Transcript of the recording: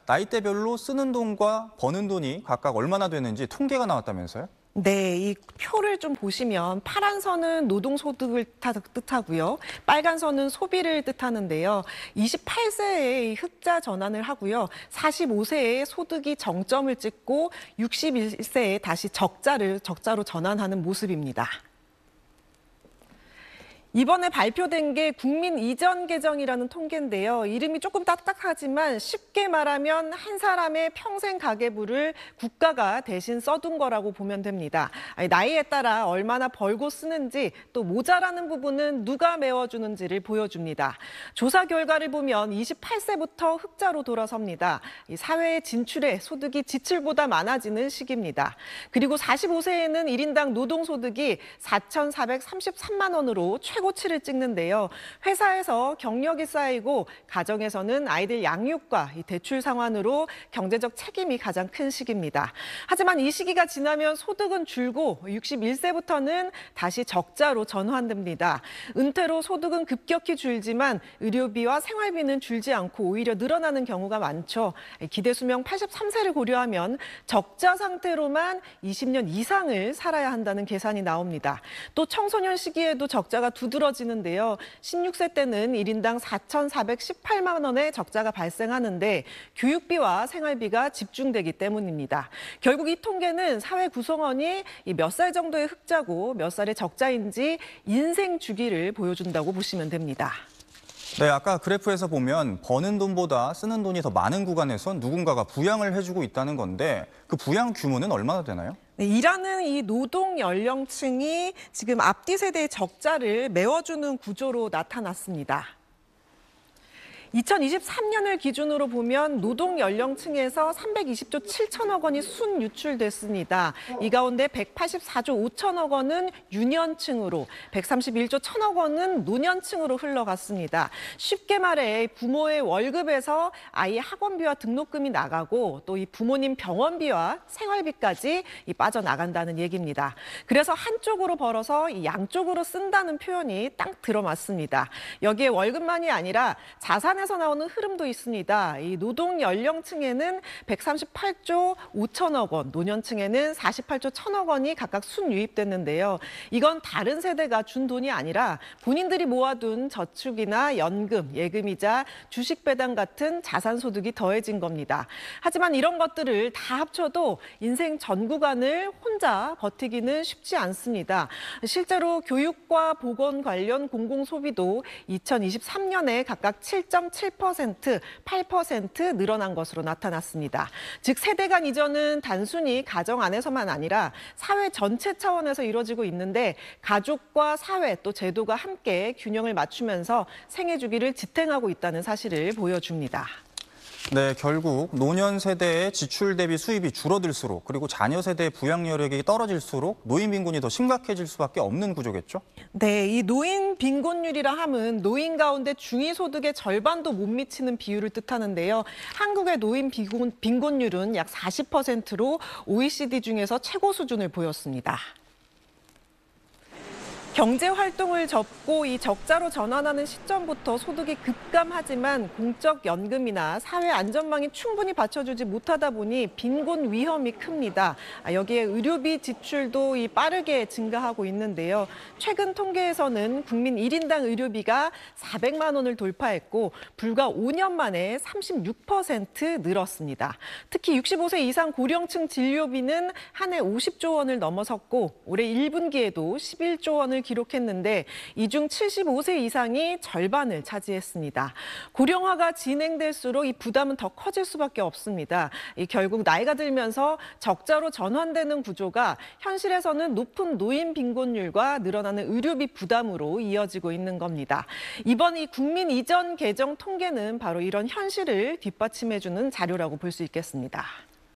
나이대별로 쓰는 돈과 버는 돈이 각각 얼마나 되는지 통계가 나왔다면서요? 네, 이 표를 좀 보시면 파란 선은 노동소득을 뜻하고요. 빨간 선은 소비를 뜻하는데요. 28세에 흑자 전환을 하고요. 45세에 소득이 정점을 찍고 61세에 다시 적자로 전환하는 모습입니다. 이번에 발표된 게 국민 이전 계정이라는 통계인데요. 이름이 조금 딱딱하지만 쉽게 말하면 한 사람의 평생 가계부를 국가가 대신 써둔 거라고 보면 됩니다. 나이에 따라 얼마나 벌고 쓰는지 또 모자라는 부분은 누가 메워주는지를 보여줍니다. 조사 결과를 보면 28세부터 흑자로 돌아섭니다. 사회의 진출에 소득이 지출보다 많아지는 시기입니다. 그리고 45세에는 1인당 노동소득이 4,433만 원으로 최고치를 찍는데요. 회사에서 경력이 쌓이고 가정에서는 아이들 양육과 대출 상환으로 경제적 책임이 가장 큰 시기입니다. 하지만 이 시기가 지나면 소득은 줄고 61세부터는 다시 적자로 전환됩니다. 은퇴로 소득은 급격히 줄지만 의료비와 생활비는 줄지 않고 오히려 늘어나는 경우가 많죠. 기대 수명 83세를 고려하면 적자 상태로만 20년 이상을 살아야 한다는 계산이 나옵니다. 또 청소년 시기에도 적자가 두드러지는데요. 16세 때는 1인당 4,418만 원의 적자가 발생하는데 교육비와 생활비가 집중되기 때문입니다. 결국 이 통계는 사회 구성원이 몇 살 정도의 흑자고 몇 살의 적자인지 인생 주기를 보여준다고 보시면 됩니다. 네, 아까 그래프에서 보면 버는 돈보다 쓰는 돈이 더 많은 구간에선 누군가가 부양을 해주고 있다는 건데 그 부양 규모는 얼마나 되나요? 네, 일하는 이 노동 연령층이 지금 앞뒤 세대의 적자를 메워주는 구조로 나타났습니다. 2023년을 기준으로 보면 노동 연령층에서 320조 7천억 원이 순유출됐습니다. 이 가운데 184조 5천억 원은 유년층으로, 131조 1천억 원은 노년층으로 흘러갔습니다. 쉽게 말해 부모의 월급에서 아이 학원비와 등록금이 나가고 또 이 부모님 병원비와 생활비까지 빠져나간다는 얘기입니다. 그래서 한쪽으로 벌어서 이 양쪽으로 쓴다는 표현이 딱 들어맞습니다. 여기에 월급만이 아니라 자산에서 나오는 흐름도 있습니다. 이 노동 연령층에는 138조 5천억 원, 노년층에는 48조 1천억 원이 각각 순유입됐는데요. 이건 다른 세대가 준 돈이 아니라 본인들이 모아둔 저축이나 연금, 예금이자 주식 배당 같은 자산 소득이 더해진 겁니다. 하지만 이런 것들을 다 합쳐도 인생 전 구간을 혼자 버티기는 쉽지 않습니다. 실제로 교육과 보건 관련 공공소비도 2023년에 각각 7.7%, 8% 늘어난 것으로 나타났습니다. 즉 세대 간 이전은 단순히 가정 안에서만 아니라 사회 전체 차원에서 이루어지고 있는데 가족과 사회 또 제도가 함께 균형을 맞추면서 생애 주기를 지탱하고 있다는 사실을 보여줍니다. 네, 결국 노년 세대의 지출 대비 수입이 줄어들수록 그리고 자녀 세대의 부양 여력이 떨어질수록 노인 빈곤이 더 심각해질 수밖에 없는 구조겠죠? 네, 이 노인 빈곤율이라 함은 노인 가운데 중위소득의 절반도 못 미치는 비율을 뜻하는데요. 한국의 노인 빈곤율은 약 40%로 OECD 중에서 최고 수준을 보였습니다. 경제 활동을 접고 이 적자로 전환하는 시점부터 소득이 급감하지만 공적 연금이나 사회 안전망이 충분히 받쳐주지 못하다 보니 빈곤 위험이 큽니다. 여기에 의료비 지출도 빠르게 증가하고 있는데요. 최근 통계에서는 국민 1인당 의료비가 400만 원을 돌파했고 불과 5년 만에 36% 늘었습니다. 특히 65세 이상 고령층 진료비는 한 해 50조 원을 넘어섰고 올해 1분기에도 11조 원을 기록했는데 이 중 75세 이상이 절반을 차지했습니다. 고령화가 진행될수록 이 부담은 더 커질 수밖에 없습니다. 결국 나이가 들면서 적자로 전환되는 구조가 현실에서는 높은 노인 빈곤율과 늘어나는 의료비 부담으로 이어지고 있는 겁니다. 이번 이 국민 이전 계정 통계는 바로 이런 현실을 뒷받침해주는 자료라고 볼 수 있겠습니다.